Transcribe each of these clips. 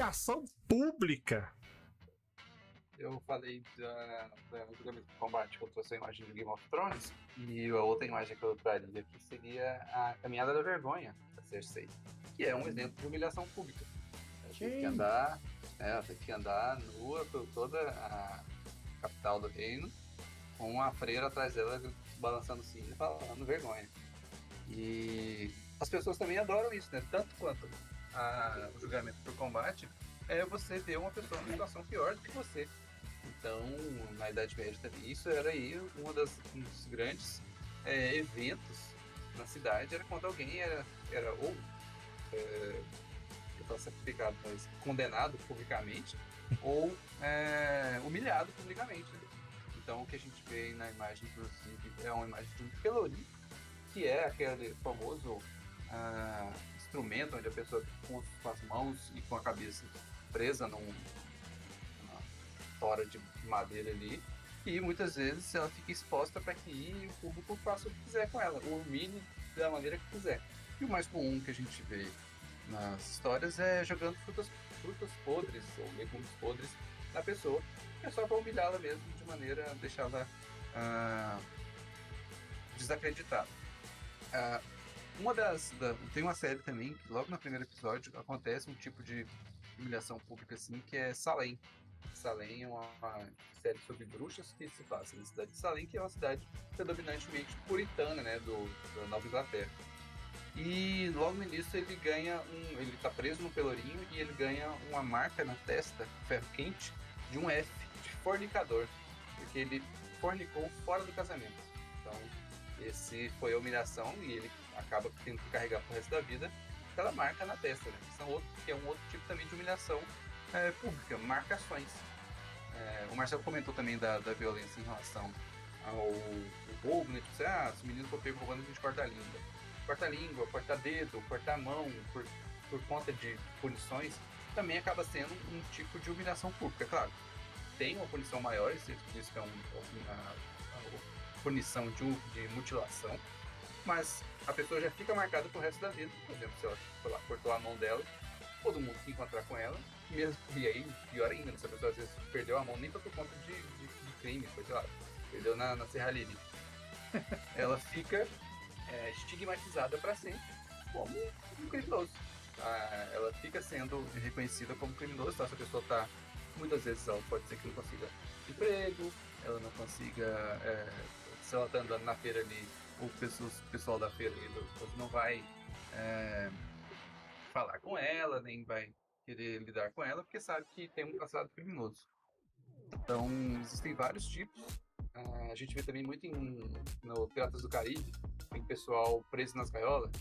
humilhação pública. Eu falei do julgamento de combate que eu trouxe a imagem de Game of Thrones, e a outra imagem que eu traria aqui seria a Caminhada da Vergonha, da Cersei, que é um exemplo de humilhação pública. Ela tem que andar nua por toda a capital do reino, com a freira atrás dela balançando o sino e falando vergonha. E as pessoas também adoram isso, né? Tanto quanto o julgamento por combate é você ver uma pessoa numa situação pior do que você. Então, na Idade Média também, isso era aí um dos grandes eventos na cidade, era quando alguém era ou sacrificado, mas condenado publicamente, ou humilhado publicamente. Né? Então, o que a gente vê na imagem, inclusive, é uma imagem de um pelourinho, que é aquele famoso instrumento onde a pessoa fica com as mãos e com a cabeça presa numa tora de madeira ali, e muitas vezes ela fica exposta para que o público faça o que quiser com ela, ou humilhe da maneira que quiser. E o mais comum que a gente vê nas histórias é jogando frutas podres ou legumes podres na pessoa, é só para humilhá-la mesmo, de maneira a deixá-la desacreditada. Tem uma série também que logo no primeiro episódio acontece um tipo de humilhação pública assim, que é Salem. Salem é uma série sobre bruxas que se passa na cidade de Salem, que é uma cidade predominantemente puritana, né, da Nova Inglaterra. E logo no início ele tá preso no pelourinho e ele ganha uma marca na testa, ferro quente, de um F, de fornicador, porque ele fornicou fora do casamento. Então, esse foi a humilhação e ele acaba tendo que carregar pro resto da vida aquela marca na testa, né? Que é um outro tipo também de humilhação pública, marcações. O Marcelo comentou também da violência em relação ao roubo, né? Tipo, se o menino for pego roubando, a gente corta a língua. Corta a língua, corta dedo, corta a mão, por conta de punições, também acaba sendo um tipo de humilhação pública. Claro, tem uma punição maior, isso diz que é uma punição de mutilação, mas a pessoa já fica marcada pro resto da vida. Por exemplo, se ela foi lá, cortou a mão dela, todo mundo que encontrar com ela, e aí, pior ainda, se a pessoa às vezes perdeu a mão, nem foi por conta de crime, foi, sei lá, perdeu na serralheria. Ela fica estigmatizada para sempre como um criminoso. Ela fica sendo reconhecida como criminoso, então essa pessoa muitas vezes ela pode ser que não consiga emprego, ela não consiga, se ela está andando na feira ali, o pessoal da feira ali não vai falar com ela, nem vai querer lidar com ela, porque sabe que tem um passado criminoso. Então, existem vários tipos. A gente vê também muito no Piratas do Caribe, tem pessoal preso nas gaiolas,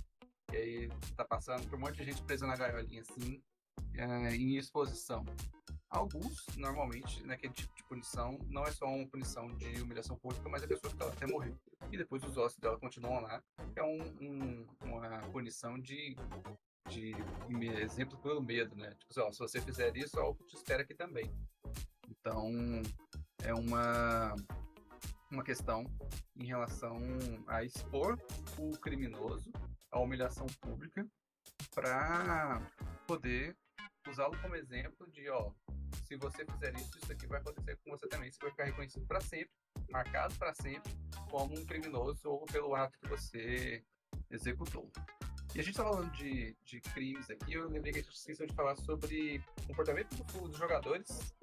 e aí tá passando por um monte de gente presa na gaiolinha assim, em exposição. Alguns, normalmente, naquele tipo de punição, não é só uma punição de humilhação pública, mas a pessoa fica lá até morrer. E depois os ossos dela continuam lá. É uma punição de exemplo pelo medo, né? Tipo assim, se você fizer isso, algo te espera aqui também. Então, é uma questão em relação a expor o criminoso à humilhação pública para poder usá-lo como exemplo de, se você fizer isso aqui vai acontecer com você também. Você vai ficar reconhecido para sempre, marcado para sempre como um criminoso ou pelo ato que você executou. E a gente está falando de crimes aqui, eu lembrei que a gente esqueceu de falar sobre o comportamento dos jogadores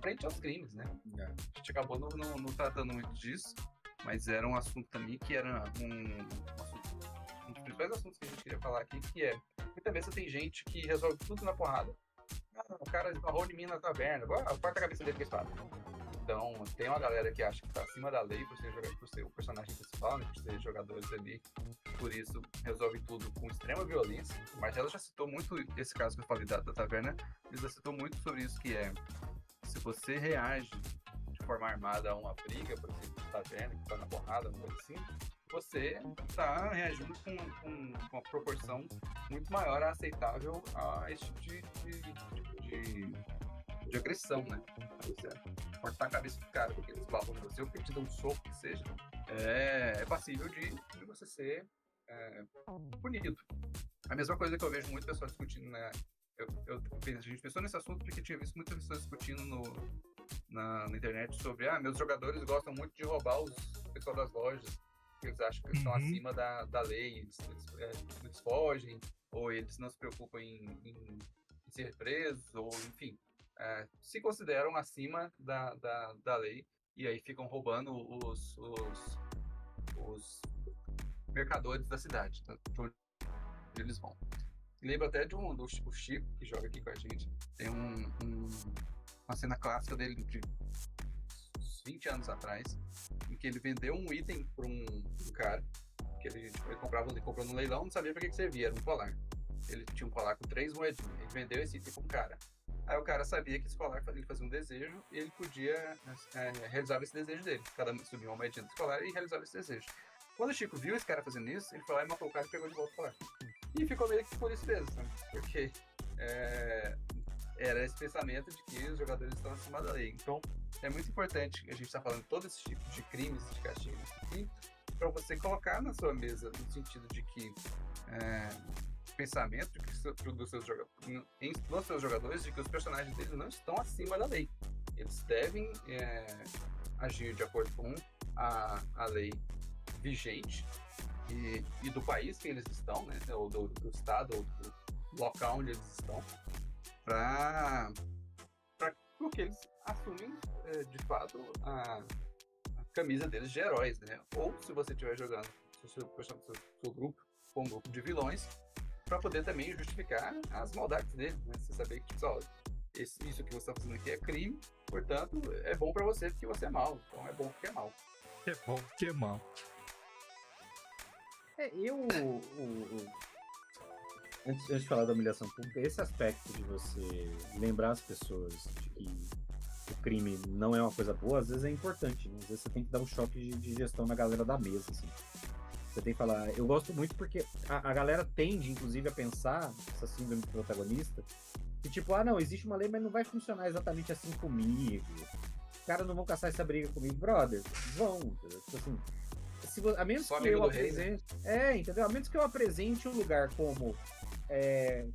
frente aos crimes, né? A gente acabou não tratando muito disso, mas era um assunto também que era um dos principais assuntos que a gente queria falar aqui, que muitas vezes tem gente que resolve tudo na porrada. O cara esbarrou em mim na taverna, corta a cabeça dele com a espada. Então, tem uma galera que acha que tá acima da lei por ser o personagem principal, né, por ser jogadores ali, por isso resolve tudo com extrema violência. O Marcelo já citou muito esse caso que eu falei da taverna, ele já citou muito sobre isso, que se você reage de forma armada a uma briga, por exemplo, de taverna, que tá na porrada, uma coisa assim, você tá reagindo com uma proporção muito maior a aceitável a esse tipo de agressão, né? Você cortar a cabeça do cara porque eles batam em você, ou porque te dão um soco, que seja, é passível de você ser punido. A mesma coisa que eu vejo muito pessoal discutindo A gente pensou nesse assunto porque tinha visto muitas pessoas discutindo na internet sobre meus jogadores gostam muito de roubar o pessoal das lojas, porque eles acham que eles estão acima da lei, eles fogem, ou eles não se preocupam em ser presos, ou enfim, se consideram acima da lei, e aí ficam roubando os mercadores da cidade, de onde eles vão. Lembro até do Chico, que joga aqui com a gente. Tem uma cena clássica dele de uns 20 anos atrás, em que ele vendeu um item para um cara, que ele comprou no leilão, não sabia para que servia, era um colar. Ele tinha um colar com 3 moedinhas, ele vendeu esse item para um cara. Aí o cara sabia que esse colar ele fazia um desejo e ele podia realizar esse desejo dele. Cada subia uma moedinha desse colar e realizava esse desejo. Quando o Chico viu esse cara fazendo isso, ele foi lá e matou o cara e pegou de volta o colar. E ficou meio que por isso mesmo, sabe? Porque era esse pensamento de que os jogadores estão acima da lei. Então, é muito importante que a gente está falando todo esse tipo de crimes, de castigos aqui, para você colocar na sua mesa, no sentido de que pensamento dos seus jogadores, de que os personagens deles não estão acima da lei. Eles devem agir de acordo com a lei vigente e do país que eles estão, né, ou do estado, ou do local onde eles estão, porque eles assumem, de fato, a camisa deles de heróis, né? Ou se você estiver jogando seu grupo com um grupo de vilões, para poder também justificar as maldades deles, né? Você saber que, isso que você está fazendo aqui é crime, portanto, é bom para você porque você é mal. Então é bom porque é mal. É bom porque é mal. Antes de falar da humilhação pública, esse aspecto de você lembrar as pessoas de que o crime não é uma coisa boa, às vezes é importante, né? Às vezes você tem que dar um choque de gestão na galera da mesa, assim. Você tem que falar... Eu gosto muito porque a galera tende, inclusive, a pensar, essa síndrome do protagonista, que tipo, não, existe uma lei, mas não vai funcionar exatamente assim comigo. Os caras não vão caçar essa briga comigo, brother. Vão, entendeu? Tipo assim... a menos que eu apresente... entendeu? A menos que eu apresente um lugar como...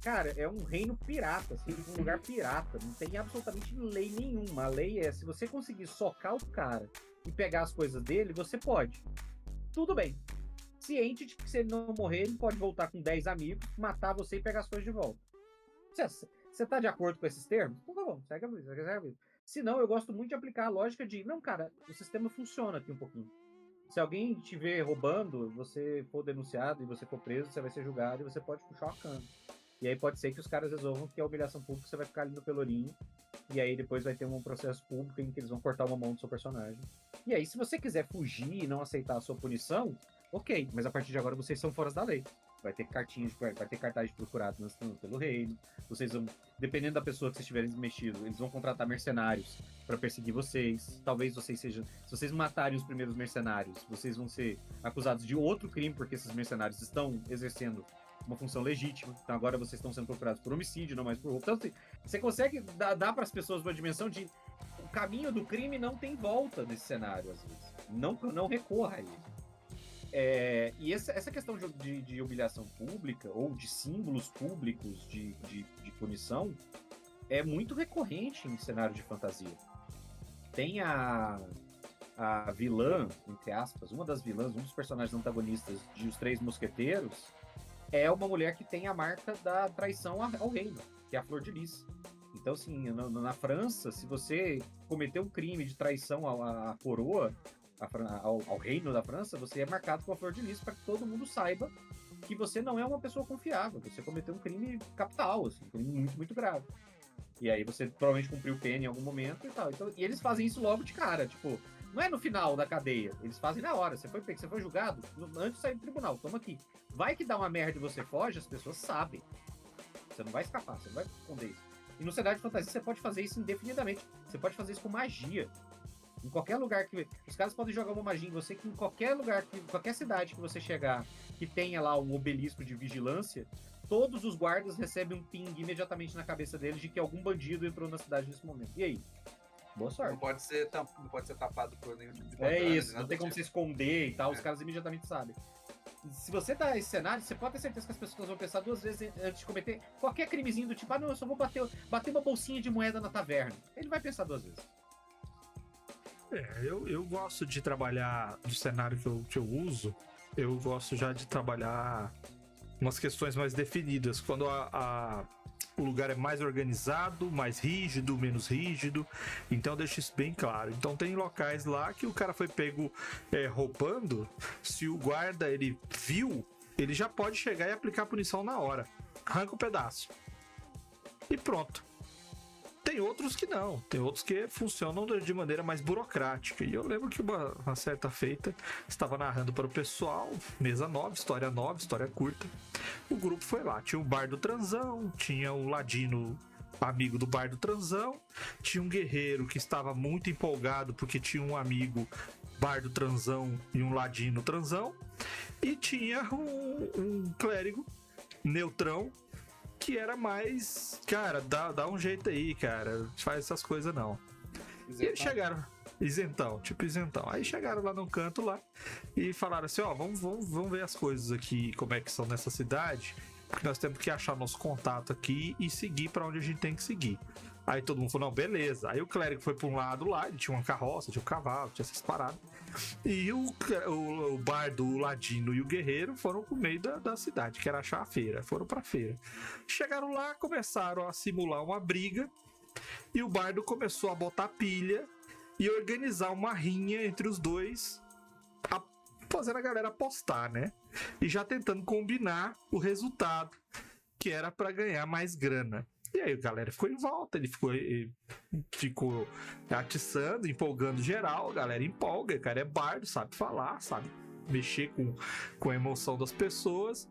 cara, é um reino pirata, assim, um lugar pirata, não tem absolutamente lei nenhuma. A lei é, se você conseguir socar o cara e pegar as coisas dele, você pode. Tudo bem. Ciente de que se ele não morrer, ele pode voltar com 10 amigos, matar você e pegar as coisas de volta. Você tá de acordo com esses termos? Então tá bom, segue a vida. Se não, eu gosto muito de aplicar a lógica de, não, cara, o sistema funciona aqui um pouquinho. Se alguém te ver roubando, você for denunciado e você for preso, você vai ser julgado e você pode puxar uma cana. E aí pode ser que os caras resolvam que a humilhação pública você vai ficar ali no pelourinho, e aí depois vai ter um processo público em que eles vão cortar uma mão do seu personagem. E aí, se você quiser fugir e não aceitar a sua punição, ok, mas a partir de agora vocês são fora da lei. Vai ter cartaz de procurado pelo reino. Vocês vão, dependendo da pessoa que vocês tiverem mexido, eles vão contratar mercenários para perseguir vocês. Talvez vocês sejam... Se vocês matarem os primeiros mercenários, vocês vão ser acusados de outro crime, porque esses mercenários estão exercendo uma função legítima. Então agora vocês estão sendo procurados por homicídio, não mais por roubo. Então você consegue dar para as pessoas uma dimensão de... O caminho do crime não tem volta nesse cenário, às vezes. Não recorra a ele. E essa questão de humilhação pública ou de símbolos públicos de punição é muito recorrente em cenário de fantasia. Tem a vilã, entre aspas, uma das vilãs, um dos personagens antagonistas de Os Três Mosqueteiros é uma mulher que tem a marca da traição ao reino, que é a Flor de Lis. Então, assim, na França, se você cometer um crime de traição à coroa, ao reino da França, você é marcado com a Flor de Lis para que todo mundo saiba que você não é uma pessoa confiável, você cometeu um crime capital, assim, um crime muito, muito grave. E aí você provavelmente cumpriu pena em algum momento e tal. Então, e eles fazem isso logo de cara, tipo, não é no final da cadeia, eles fazem na hora. Você foi julgado, antes de sair do tribunal, toma aqui. Vai que dá uma merda e você foge, as pessoas sabem. Você não vai escapar, você não vai esconder isso. E no cenário de fantasia você pode fazer isso indefinidamente. Você pode fazer isso com magia. Em qualquer lugar que... Os caras podem jogar uma magia em você que em qualquer lugar, qualquer cidade que você chegar, que tenha lá um obelisco de vigilância, todos os guardas recebem um ping imediatamente na cabeça deles de que algum bandido entrou na cidade nesse momento. E aí? Boa sorte. Não pode ser tapado por nenhum tipo de controle. É isso, não tem como você esconder e tal, os caras imediatamente sabem. se você dá esse cenário, você pode ter certeza que as pessoas vão pensar 2 vezes antes de cometer qualquer crimezinho do tipo, não, eu só vou bater uma bolsinha de moeda na taverna. Ele vai pensar 2 vezes. Eu gosto de trabalhar do cenário que eu uso. Eu gosto já de trabalhar umas questões mais definidas. Quando o lugar é mais organizado, mais rígido, menos rígido. Então eu deixo isso bem claro. Então tem locais lá que o cara foi pego roubando. Se o guarda ele viu, ele já pode chegar e aplicar punição na hora. Arranca um pedaço. E pronto. Tem outros que não, tem outros que funcionam de maneira mais burocrática. E eu lembro que uma certa feita estava narrando para o pessoal, mesa 9, história curta. O grupo foi lá, tinha o Bardo Transão, tinha o Ladino amigo do Bardo Transão, tinha um guerreiro que estava muito empolgado porque tinha um amigo Bardo Transão e um Ladino Transão, e tinha um clérigo neutrão que era mais, cara, dá um jeito aí, cara, faz essas coisas não. E eles chegaram, isentão. Aí chegaram lá no canto lá e falaram assim, vamos ver as coisas aqui, como é que são nessa cidade, porque nós temos que achar nosso contato aqui e seguir pra onde a gente tem que seguir. Aí todo mundo falou, não, beleza. Aí o clérigo foi pra um lado lá, ele tinha uma carroça, tinha um cavalo, tinha essas paradas. E o bardo, o ladino e o guerreiro foram pro meio da cidade, que era achar a feira. Foram pra feira. Chegaram lá, começaram a simular uma briga. E o bardo começou a botar pilha e organizar uma rinha entre os dois, fazendo a galera apostar, né? E já tentando combinar o resultado, que era pra ganhar mais grana. E aí a galera ficou em volta, ele ficou atiçando, empolgando geral, a galera empolga, o cara é bardo, sabe falar, sabe mexer com a emoção das pessoas.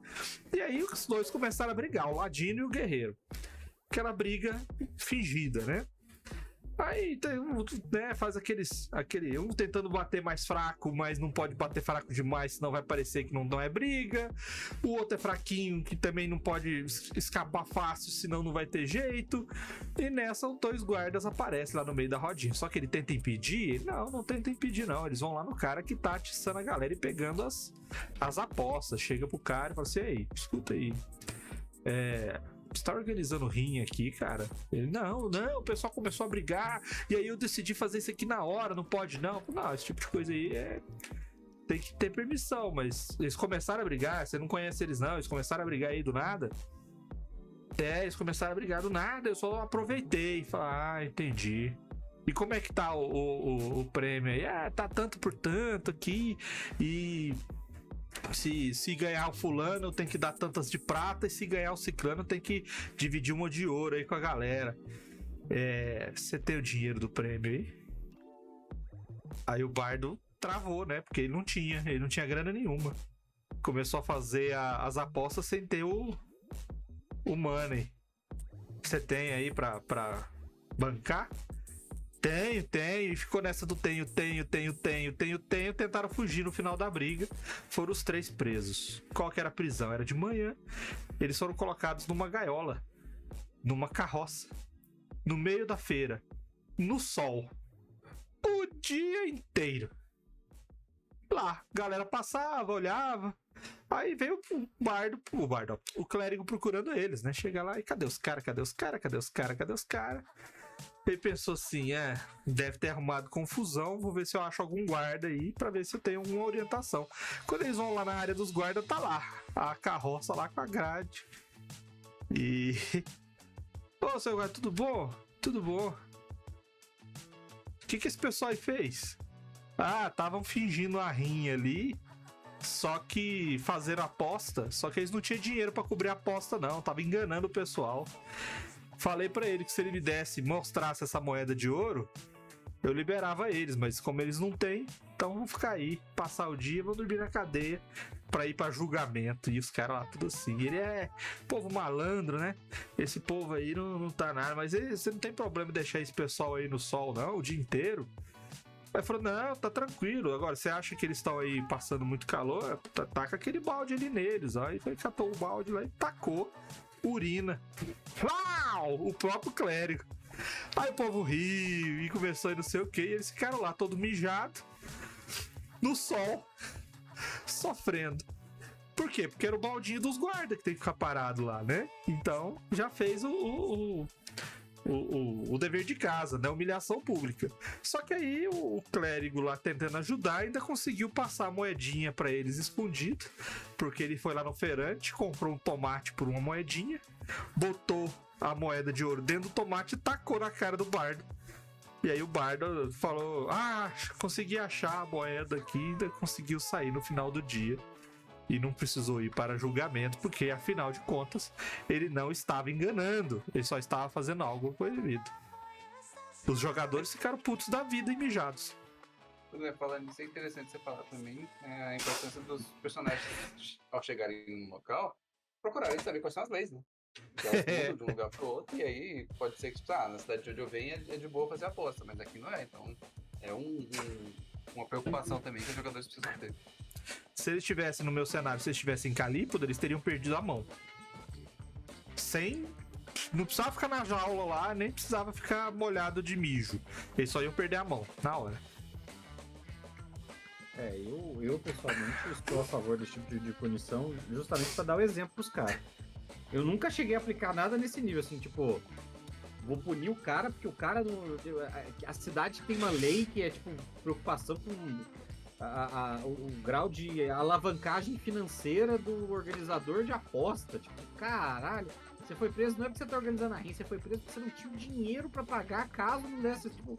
E aí os dois começaram a brigar, o ladino e o guerreiro. Aquela briga fingida, né? Aí né, faz aquele um tentando bater mais fraco, mas não pode bater fraco demais, senão vai parecer que não é briga. O outro é fraquinho, que também não pode escapar fácil, senão não vai ter jeito. E nessa, os 2 guardas aparecem lá no meio da rodinha. Só que ele tenta impedir? Não tenta impedir, não. Eles vão lá no cara que tá atiçando a galera e pegando as apostas. Chega pro cara e fala assim, ei, escuta aí. Você tá organizando rinha aqui, cara? Ele, não, o pessoal começou a brigar e aí eu decidi fazer isso aqui na hora, não pode não. Não, esse tipo de coisa aí tem que ter permissão, mas eles começaram a brigar, você não conhece eles não, eles começaram a brigar aí do nada. Eles começaram a brigar do nada, eu só aproveitei e falei, entendi. E como é que tá o prêmio aí? Tá tanto por tanto aqui e... Se ganhar o fulano, tem que dar tantas de prata, e se ganhar o ciclano, tem que dividir uma de ouro aí com a galera. Você tem o dinheiro do prêmio aí? Aí o bardo travou, né? Porque ele não tinha grana nenhuma. Começou a fazer as apostas sem ter o money. Você tem aí pra bancar? Tenho, e ficou nessa do tenho. Tentaram fugir no final da briga. Foram os 3 presos. Qual que era a prisão? Era de manhã. Eles foram colocados numa gaiola, numa carroça, no meio da feira, no sol, o dia inteiro. Lá, a galera passava, olhava. Aí veio o clérigo procurando eles, né? Chega lá e cadê os caras? Ele pensou assim, deve ter arrumado confusão, vou ver se eu acho algum guarda aí pra ver se eu tenho alguma orientação. Quando eles vão lá na área dos guardas, tá lá a carroça lá com a grade. E... Ô, seu guarda, tudo bom? Tudo bom. O que esse pessoal aí fez? Estavam fingindo a rinha ali, só que fazeram aposta, só que eles não tinham dinheiro pra cobrir a aposta não, tava enganando o pessoal. Falei pra ele que se ele me mostrasse essa moeda de ouro, eu liberava eles, mas como eles não têm, então vão ficar aí, passar o dia, vão dormir na cadeia pra ir pra julgamento. E os caras lá tudo assim, ele é povo malandro, né? Esse povo aí não tá nada, mas você não tem problema em deixar esse pessoal aí no sol não, o dia inteiro. Aí falou, não, tá tranquilo. Agora, você acha que eles estão aí passando muito calor? Taca aquele balde ali neles, ó. Aí foi, catou o balde lá e tacou urina. Uau! O próprio clérigo. Aí o povo riu e começou a não sei o que. E eles ficaram lá todo mijado, no sol, sofrendo. quê? Porque era o baldinho dos guardas que tem que ficar parado lá, né? Então, já fez o dever de casa, né? Humilhação pública. Só que aí o clérigo lá tentando ajudar ainda conseguiu passar a moedinha pra eles escondido, porque ele foi lá no feirante, comprou um tomate por uma moedinha, botou a moeda de ouro dentro do tomate e tacou na cara do bardo. E aí o bardo falou: consegui achar a moeda aqui, ainda conseguiu sair no final do dia. E não precisou ir para julgamento, porque afinal de contas ele não estava enganando, ele só estava fazendo algo proibido. Os jogadores ficaram putos da vida e mijados. Falando isso, é interessante você falar também a importância dos personagens, ao chegarem no local, procurarem saber quais são as leis, né? Que elas mudam de um lugar para o outro, e aí pode ser que na cidade de onde eu venho é de boa fazer aposta, mas aqui não é, então é uma preocupação também que os jogadores precisam ter. Se eles estivessem no meu cenário, se eles estivessem em Calípoda, eles teriam perdido a mão. Não precisava ficar na jaula lá, nem precisava ficar molhado de mijo. Eles só iam perder a mão, na hora. Eu pessoalmente estou a favor desse tipo de punição, justamente para dar o exemplo pros caras. Eu nunca cheguei a aplicar nada nesse nível, assim, tipo, vou punir o cara, porque o cara, a cidade tem uma lei que é, tipo, preocupação com o grau de alavancagem financeira do organizador de aposta. Tipo, caralho, você foi preso não é porque você tá organizando a rinha, você foi preso porque você não tinha o dinheiro pra pagar caso não desse. Tipo,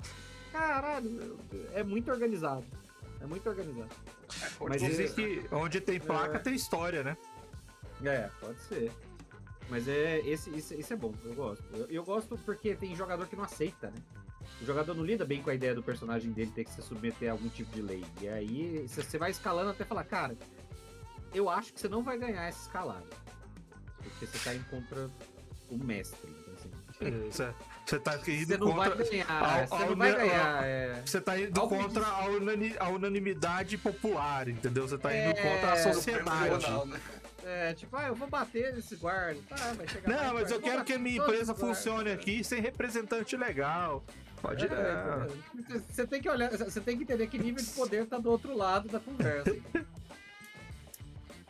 caralho, é muito organizado. É muito organizado. Mas dizem que onde tem placa tem história, né? Pode ser. Mas esse é bom, eu gosto. Eu gosto porque tem jogador que não aceita, né? O jogador não lida bem com a ideia do personagem dele ter que se submeter a algum tipo de lei. E aí você vai escalando até falar, cara, eu acho que você não vai ganhar essa escalada. Porque você tá indo contra o mestre. Então, assim, você tá indo você não contra... vai ganhar. Você não vai ganhar. Você tá indo contra a unanimidade popular, entendeu? Você tá indo contra a sociedade. Tipo, eu vou bater nesse guarda. Tá, vai chegar. Não, mas eu quero que a minha empresa funcione aqui sem representante legal. Pode ir. Você tem que olhar, você tem que entender que nível de poder tá do outro lado da conversa.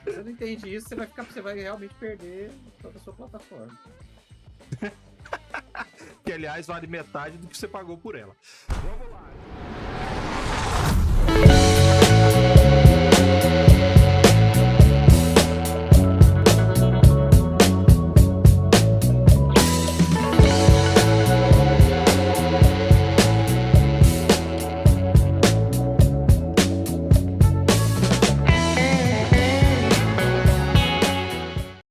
Você não entende isso, você vai realmente perder toda a sua plataforma. Que, aliás, vale metade do que você pagou por ela. Vamos lá.